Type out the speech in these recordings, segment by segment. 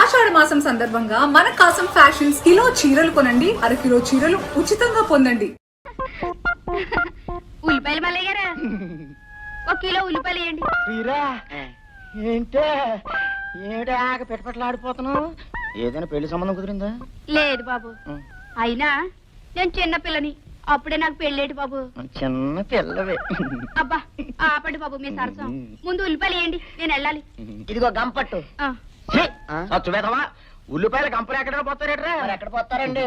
ఆషాఢ మాసం సందర్భంగా మన కాసం ఫ్యాషన్స్ కిలో చీరలు కొనండి, అరకిలో చీరలు ఉచితంగా పొందండి. ఉల్లిపాయలు మల్లయ్య గారా, ఒక కిలో ఉల్లిపాయలు వేయండి. ఏంటే ఏడాక పెట్టుపట్లాడిపోతున్నావు? ఏదైనా పెళ్లి సంబంధం కుదిరిందా? లేదు బాబు, అయినా నేను చిన్న పిల్లని, అప్పుడే నాకు పెళ్ళేటి బాబు. చిన్న పిల్లవే. అబ్బా ఆపండి బాబు మీ సరసం. ముందు ఉల్లిపాయలు వేయండి, నేను వెళ్ళాలి. ఇదిగో గంపట్టు. చూవేదవా, ఉల్లిపాయలు గంపలు ఎక్కడ పోతారేట్రా? ఎక్కడ పోతారండి?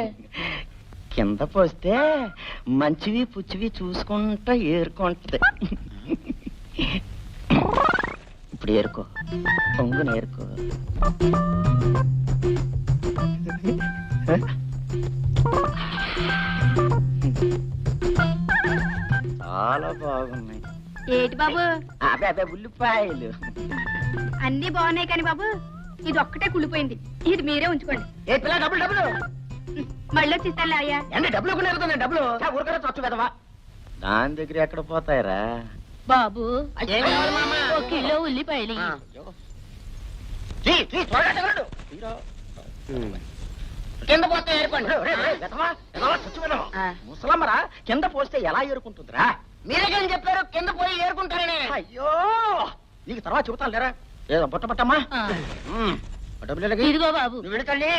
కింద పోస్తే మంచివి పుచ్చివి చూసుకుంటా ఏరుకుంటది. ఇప్పుడు ఏరుకో, పొంగున ఏరుకో. చాలా బాగున్నాయి. ఏటి బాబు? అదే ఉల్లిపాయలు అన్ని బాగున్నాయి కానీ బాబు, ఇది ఒక్కటే కుళ్ళిపోయింది. ఇది మీరే ఉంచుకోండి. ఏ పిల్ల, డబ్బులు డబ్బులు మళ్ళీ వచ్చిస్తాలే అయ్యా. అంటే డబ్బులు కొనేరుతుంది. డబ్బులు ఊరికనే చచ్చు పెదవా. దాని దగ్గర ఎక్కడ పోతాయరా బాబు? ఏం కావాలి మామ? ఒక కిలో ఉల్లిపాయలు. కింద పోస్తే ఏరుకోండి. ముసలమ్మరా, కింద పోస్తే ఎలా ఏరుకుంటుందిరా? మీరే కానీ చెప్పారు కింద పోయి ఏరుకుంటారని. అయ్యో, నీకు తర్వాత చెబుతాను లేరా. ఏదో బుట్ట పట్టమ్మా. ఇదిగో బాబు. నువ్వు వెళుతండి.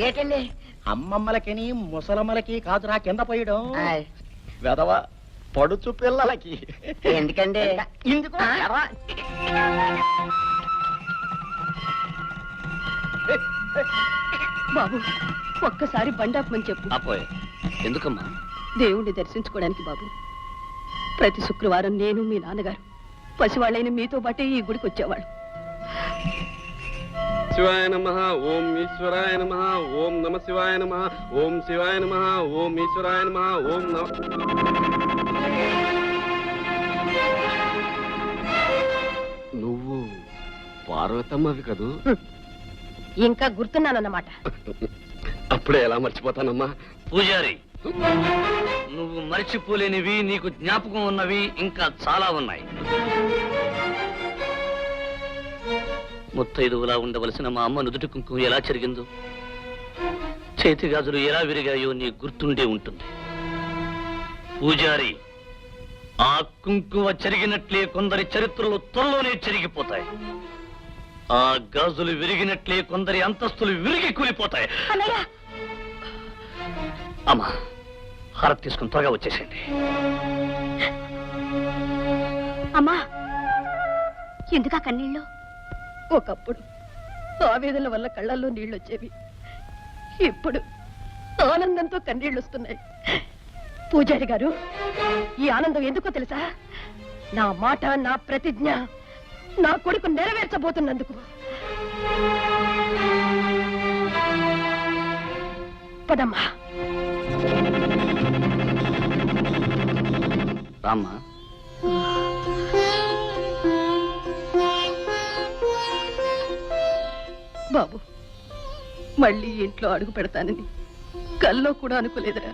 ఏటండి? అమ్మమ్మలకి ముసలమ్మలకి కాదురా కింద పోయడం. వెదవా పడుచు పిల్లలకి. ఎందుకండి? ఇందుకు బాబు, ఒక్కసారి బండాపమని చెప్పు. అపోయ్, ఎందుకమ్మా? దేవుణ్ణి దర్శించుకోవడానికి బాబు. ప్రతి శుక్రవారం నేను మీ నాన్నగారు పసివాళ్ళైన మీతో పాటే ఈ గుడికి వచ్చేవాళ్ళు. శివాయ నమః, ఓం ఈశ్వరాయ నమః, ఓం నమ శివాయ నమః, ఓం శివాయ నమః, ఓం ఈశ్వరాయ నమః, ఓం నమ. నువ్వు పార్వతమ్మవి కదూ? ఇంకా గుర్తున్నానన్నమాట. అప్పుడే ఎలా మర్చిపోతానమ్మా? పూజారి, నువ్వు మర్చిపోలేనివి, నీకు జ్ఞాపకం ఉన్నవి ఇంకా చాలా ఉన్నాయి. ముత్తైదువులా ఉండవలసిన మా అమ్మ నుదుటి కుంకుమ ఎలా చెరిగిందో, చేతి గాజులు ఎలా విరిగాయో నీ గుర్తుండే ఉంటుంది. పూజారి, ఆ కుంకుమ చెరిగినట్లే కొందరి చరిత్రలు త్వరలోనే చెరిగిపోతాయి. ఆ గాజులు విరిగినట్లే కొందరి అంతస్తులు విరిగి కూలిపోతాయి. అమ్మా, హారతి తీసుకుని త్వరగా వచ్చేసేయండి. అమ్మా, ఎందుకా కన్నీళ్ళు? ఒకప్పుడు ఆవేదన వల్ల కళ్ళల్లో నీళ్ళు వచ్చేవి. ఇప్పుడు ఆనందంతో కన్నీళ్ళు వస్తున్నాయి. పూజారి గారు, ఈ ఆనందం ఎందుకో తెలుసా? నా మాట, నా ప్రతిజ్ఞ నా కొడుకు నెరవేర్చబోతున్నందుకు. పదమ్మా. రామ్మా. బాబు, మళ్ళీ ఇంట్లో అడుగు పెడతానని కల్లో కూడా అనుకోలేదురా.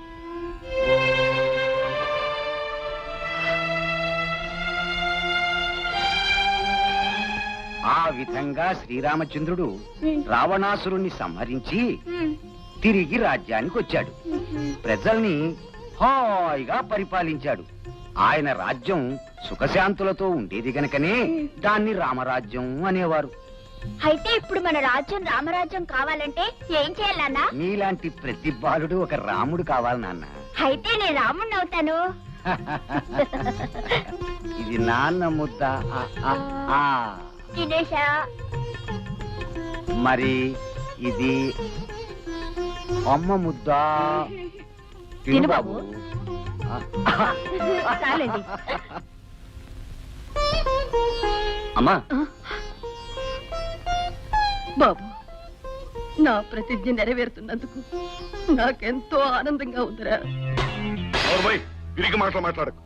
ఆ విధంగా శ్రీరామచంద్రుడు రావణాసురుణ్ణి సంహరించి తిరిగి రాజ్యానికి వచ్చాడు. ప్రజల్ని హాయిగా పరిపాలించాడు. ఆయన రాజ్యం సుఖశాంతులతో ఉండేది గనకనే దాన్ని రామరాజ్యం అనేవారు. అయితే ఇప్పుడు మన రాజ్యం రామరాజ్యం కావాలంటే ఏం చేయాలన్నా? నీలాంటి ప్రతి బాలుడు ఒక రాముడు కావాలి నాన్న. అయితే నేను రాముణ్ణి అవుతాను. ఇది నాన్న ముద్ద. తినేశా. మరి ఇది అమ్మ ముద్ద. తిను బాబు. చాలండి. అమ్మా. బాబు, నా ప్రతిజ్ఞ నెరవేరుతున్నందుకు నాకెంతో ఆనందంగా ఉందిరా. విరిగి మాట్లాడకు.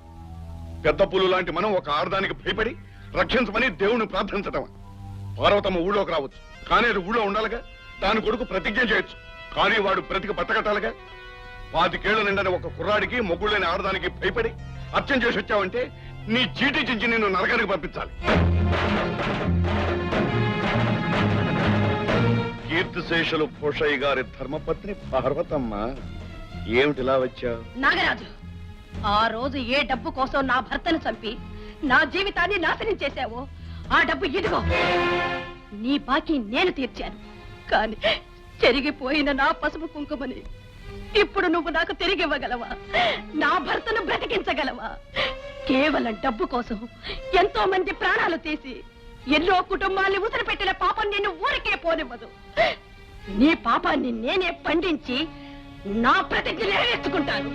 పెద్ద పులు లాంటి మనం ఒక ఆడదానికి భయపడి రక్షించమని దేవుని ప్రార్థించటం. పార్వతమ్మ ఊళ్ళోకి రావచ్చు, కానీ అది ఊళ్ళో ఉండాలిగా. దాని కొడుకు ప్రతిజ్ఞ చేయొచ్చు, కానీ వాడు బ్రతికి పట్టకట్టాలిగా. 25 ఏళ్ల నిండని ఒక కుర్రాడికి మొగ్గులేని ఆడదానికి భయపడి అర్చన చేసి వచ్చావంటే నీ చీటీ చించి నిన్ను నరకానికి పంపించాలి. కీర్తిశేషులు భూషయ్య గారి ధర్మపత్ని పార్వతమ్మ. ఏమిటిలా వచ్చావు? నాగరాజు, ఆ రోజు ఏ డబ్బు కోసం నా భర్తను చంపి నా జీవితాన్ని నాశనం చేశావో ఆ డబ్బు ఇదిగో. నీ బాకీ నేను తీర్చాను, కానీ చెరిగిపోయిన నా పసుపు కుంకుమని ఇప్పుడు నువ్వు నాకు తిరిగి ఇవ్వగలవా? నా భర్తను బ్రతికించగలవా? కేవలం డబ్బు కోసం ఎంతో మంది ప్రాణాలు తీసి ఎన్నో కుటుంబాన్ని ఉసిరిపెట్టిన పాపం నిన్ను ఊరికే పోనివ్వదు. నీ పాపాన్ని నేనే పండించి నా ప్రతిజ్ఞ నెరవేర్చుకుంటాను.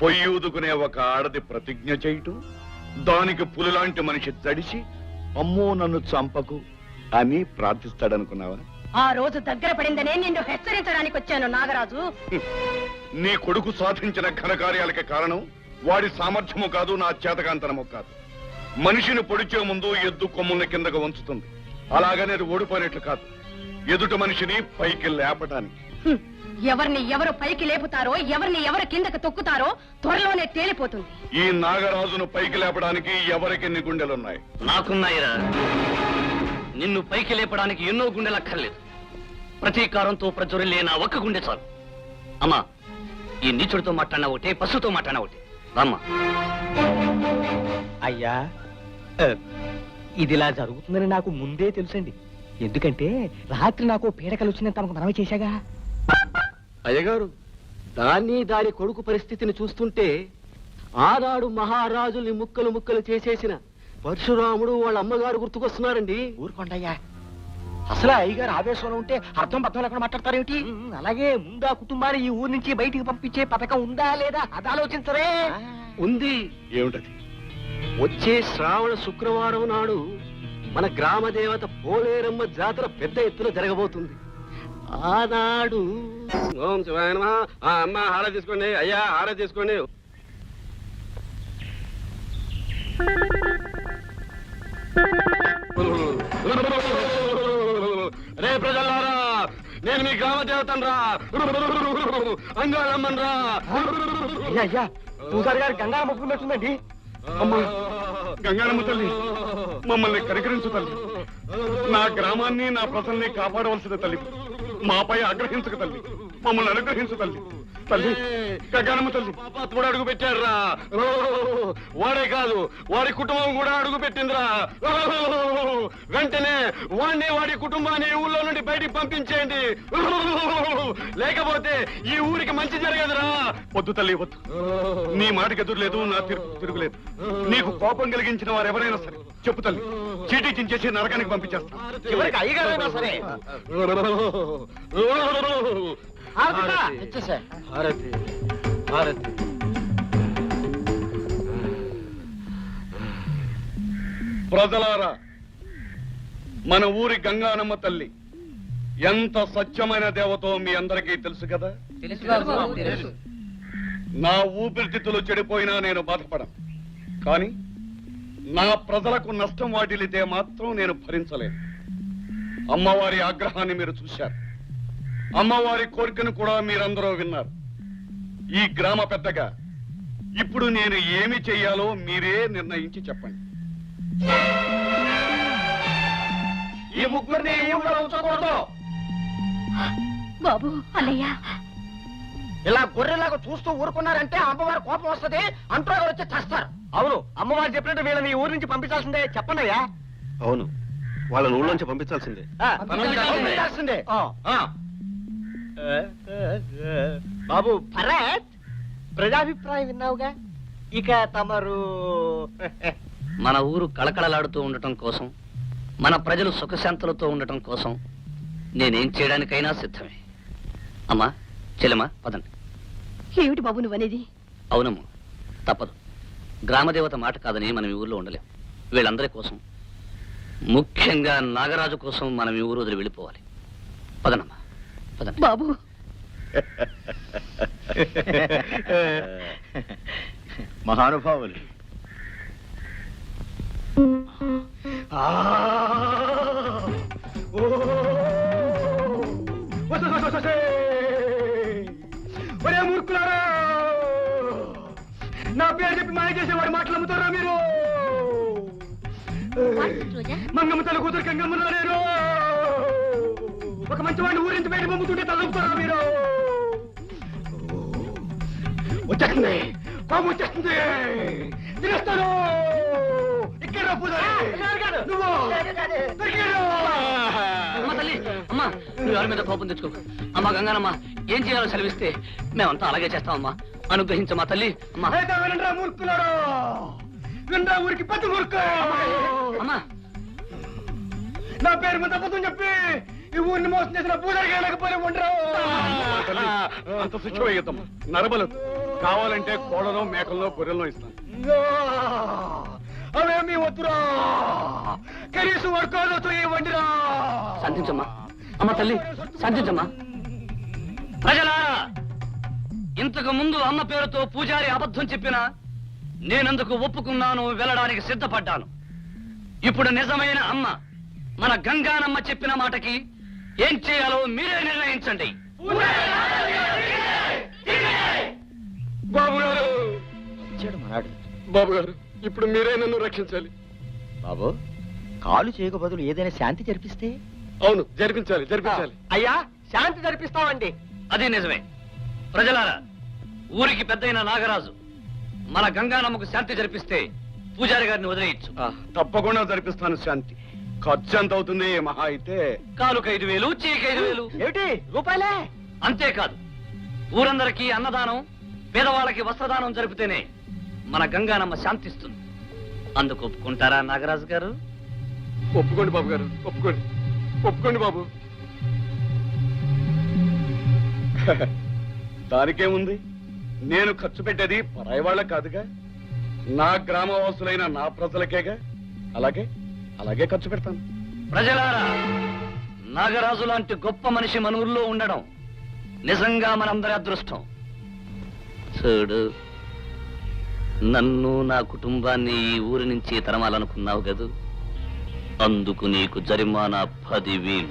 పొయ్యి ఊదుకునే ఒక ఆడది ప్రతిజ్ఞ చేయటం, దానికి పులిలాంటి మనిషి తడిసి అమ్మో నన్ను చంపకు అని ప్రార్థిస్తాడనుకున్నావా? ఆ రోజు దగ్గర పడిందనే నిన్ను హెచ్చరించడానికి వచ్చాను నాగరాజు. నీ కొడుకు సాధించిన ఘనకార్యాలకి కారణం వాడి సామర్థ్యము కాదు, నా చేతకాంతనము కాదు. మనిషిని పొడిచే ముందు ఎద్దు కొమ్ముల కిందకు వంచుతుంది, అలాగనే అది ఓడిపోయినట్లు కాదు, ఎదుట మనిషిని పైకి లేపటానికి. ఎవరిని ఎవరు పైకి లేపుతారో, ఎవరిని ఎవరు కిందకు తొక్కుతారో త్వరలోనే తేలిపోతుంది. ఈ నాగరాజును పైకి లేపడానికి ఎవరికెన్ని గుండెలున్నాయి? నాకున్నాయిరా. నిన్ను పైకి లేపడానికి ఎన్నో గుండెలక్కర్లేదు. ప్రతీకారంతో ప్రజ్వరిల్లే నా ఒక్క గుండె చాలు. అమ్మా, ఈ నీచుడితో మాట్లాడినా ఒకటే, పశువుతో మాట్లాడినా ఒకటే. రామ్మా. అయ్యా, ఇదిలా జరుగుతుందని నాకు ముందే తెలుసండి. ఎందుకంటే రాత్రి నాకు పీడకలు వచ్చిందని తమకు మనమే చేశాగా. అయ్యగారు, దాని కొడుకు పరిస్థితిని చూస్తుంటే ఆనాడు మహారాజుల్ని ముక్కలు ముక్కలు చేసేసిన పరశురాముడు వాళ్ళ అమ్మగారు గుర్తుకొస్తున్నారండి. ఊరుకోండయ్యా, అసలు అయ్యగారు ఆవేశంలో ఉంటే అర్థం పర్థం లేకుండా మాట్లాడతారేమిటి? అలాగే ముందా కుటుంబాన్ని ఈ ఊరు నుంచి బయటికి పంపించే పథకం ఉందా లేదా అది ఆలోచించరే. ఉంది. ఏమిటది? వచ్చే శ్రావణ శుక్రవారం నాడు మన గ్రామ దేవత పోలేరమ్మ జాతర పెద్ద ఎత్తున జరగబోతుంది. ఆనాడు ఓం శివాయ నమః. అమ్మ హార తీసుకోండి, అయ్యా హార తీసుకోండి. రే ప్రజలారా, నేను మీ గ్రామ దేవతను రా, అంగాళమ్మన్ రా. అయ్యా, పూజారి గారు గంగా మొక్కులు పెట్టుకుందండి. అమ్మా, గంగారమ్మ తల్లి, మమ్మల్ని కనికరించు తల్లి. నా గ్రామాన్ని, నా ప్రజల్ని కాపాడవలసిన తల్లి. మాపై ఆగ్రహించక తల్లి, మమ్మల్ని అనుగ్రహించు తల్లి. తల్లి, గంగారమ్మ తల్లి. పాపాత్ముడు అడుగు పెట్టాడురా. వాడే కాదు, వాడి కుటుంబం కూడా అడుగు పెట్టిందిరా. వెంటనే వాడిని, వాడి కుటుంబాన్ని ఊళ్ళో నుండి బయటికి పంపించేయండి, లేకపోతే ఈ ఊరికి మంచి జరగదురా. వద్దు తల్లి, వద్దు. నీ మాటకి ఎదురులేదు, నా తీర్పు తిరుగులేదు. నీకు కోపం కలిగించిన వారు ఎవరైనా సరే చెప్పు తల్లి, చీటీ చించేసి నరకానికి పంపించేస్తాను. చివరికి అయ్యగారైనా సరే. హారతి, హారతి. ప్రజలారా, మన ఊరి గంగానమ్మ తల్లి ఎంత సత్యమైన దేవతో మీ అందరికీ తెలుసు కదా. నా ఊపిరితిత్తులు చెడిపోయినా నేను బాధపడను, కానీ నా ప్రజలకు నష్టం వాటిల్లితే మాత్రం నేను భరించలేను. అమ్మవారి ఆగ్రహాన్ని మీరు చూశారు, అమ్మవారి కోరికను కూడా మీరందరూ విన్నారు. ఈ గ్రామ పెద్దగా ఇప్పుడు నేను ఏమి చెయ్యాలో మీరే నిర్ణయించి చెప్పండి. ఈ ముగ్గురిని ఊళ్ళో ఉంచకూడదు. బాబు, అన్నయ్య, ఇలా గొర్రెలాగా చూస్తూ ఊరుకున్నారంటే అమ్మవారి కోపం వస్తుంది, అంటూ వచ్చి చేస్తారు. అవును, అమ్మవారు చెప్పినట్టు వీళ్ళని ఈ ఊరు నుంచి పంపించాల్సిందే. చెప్పండి అయ్యా. అవును, వాళ్ళని ఊళ్ళోంచి పంపించాల్సిందే. పంపించాల్సిందే. బాబు భరత్, ప్రజాభిప్రాయం విన్నావుగా. ఇక తమరు మన ఊరు కళకళలాడుతూ ఉండటం కోసం, మన ప్రజలు సుఖశాంతులతో ఉండటం కోసం నేనేం చేయడానికైనా సిద్ధమే. అమ్మా, చెల్లెమ్మా, పదండి. ఏమిటి బాబు నువ్వనేది? అవునమ్మా, తప్పదు. గ్రామదేవత మాట కాదని మనం ఈ ఊర్లో ఉండలేం. వీళ్ళందరి కోసం, ముఖ్యంగా నాగరాజు కోసం మనం ఈ ఊరు వదిలి వెళ్ళిపోవాలి. పదనమ్మా, పదండి. బాబు, మహానుభావులు, ఒరే మూర్ఖులారా, నా పేరు చెప్పి మాయ చేసేవాడు మాటలు అమ్ముతారా మీరు? మంగమ్మ తల కూతురు గంగమ్మ నేను. ఒక మంచి వాడిని ఊరి నుంచి బయట పంపుతుంటే తలపుతారా మీరు? వచ్చేస్తుంది, కోపం వచ్చేస్తుంది, తినేస్తాను. ఇక్కడ పూజారి నువ్వు దొరికాడు. అమ్మ తల్లి, అమ్మా నువ్వు ఎవరి మీద కోపం తెచ్చుకో. అమ్మా గంగానమ్మ, ఏం చేయాలో సెలవిస్తే మేమంతా అలాగే చేస్తామమ్మా. అనుగ్రహించమ్మా తల్లి. అమ్మా అయితే వినరా మూర్ఖులారా, వినరా ఊరికి పెద్ద మూర్ఖు. అమ్మా నా పేరు మీద అబద్ధం చెప్పి ఈ ఊరిని మోసం చేసిన పూజారి లేకపోతే ఉండరు. అంత శిక్ష వేయద్దమ్మా, నరబలదు. కావాలంటే కోళ్ళలో మేకల్లో గొర్రెల్లో ఇస్తాను. అవేమీ వద్దురా, కనీసం వర్కాలతో ఇవ్వండిరా. శాంతించమ్మా. అమ్మ తల్లి శాంతించమ్మా. ప్రజలారా, ఇంతకు ముందు అమ్మ పేరుతో పూజారి అబద్ధం చెప్పినా నేనందుకు ఒప్పుకున్నాను, వెళ్ళడానికి సిద్ధపడ్డాను. ఇప్పుడు నిజమైన అమ్మ మన గంగానమ్మ చెప్పిన మాటకి ఏం చేయాలో మీరే నిర్ణయించండి. బాబు గారు, ఇచ్చాడు మనాడు. బాబు గారు, ఇప్పుడు మీరే నన్ను రక్షించాలి. బాబు, కాలు చేయక బదులు ఏదైనా శాంతి జరిపిస్తే? అవును, జరిపించాలి, జరిపించాలి. అయ్యా, శాంతి జరిపిస్తామండి. అది నిజమే. ప్రజలారా, ఊరికి పెద్దయిన నాగరాజు మన గంగానమ్మకు శాంతి జరిపిస్తే పూజారి గారిని వదిలేయచ్చు. తప్పకుండా జరిపిస్తాను శాంతి. ఖర్చు ఎంత అవుతుంది? మహా అయితే కాలుకు 5,000, చీకి 5,000. ఏమిటి రూపాయలే? అంతేకాదు, ఊరందరికీ అన్నదానం, పేదవాళ్ళకి వస్త్రదానం జరిపితేనే మన గంగానమ్మ శాంతిస్తుంది. అందుకు ఒప్పుకుంటారా నాగరాజు గారు? ఒప్పుకోండి బాబు గారు, ఒప్పుకోండి, ఒప్పుకోండి బాబు. దానికేముంది? నేను ఖర్చు పెట్టేది పరాయి వాళ్ళకి కాదుగా, నా గ్రామవాసులైన నా ప్రజలకేగా. అలాగే అలాగే ఖర్చు పెడతాను. ప్రజలారా, నాగరాజు లాంటి గొప్ప మనిషి మన ఊర్లో ఉండడం నిజంగా మనందరి అదృష్టం. చూడు, నన్ను నా కుటుంబాన్ని ఈ ఊరి నుంచి తరమాలనుకున్నావు కదూ, అందుకు నీకు జరిమానా 10,000.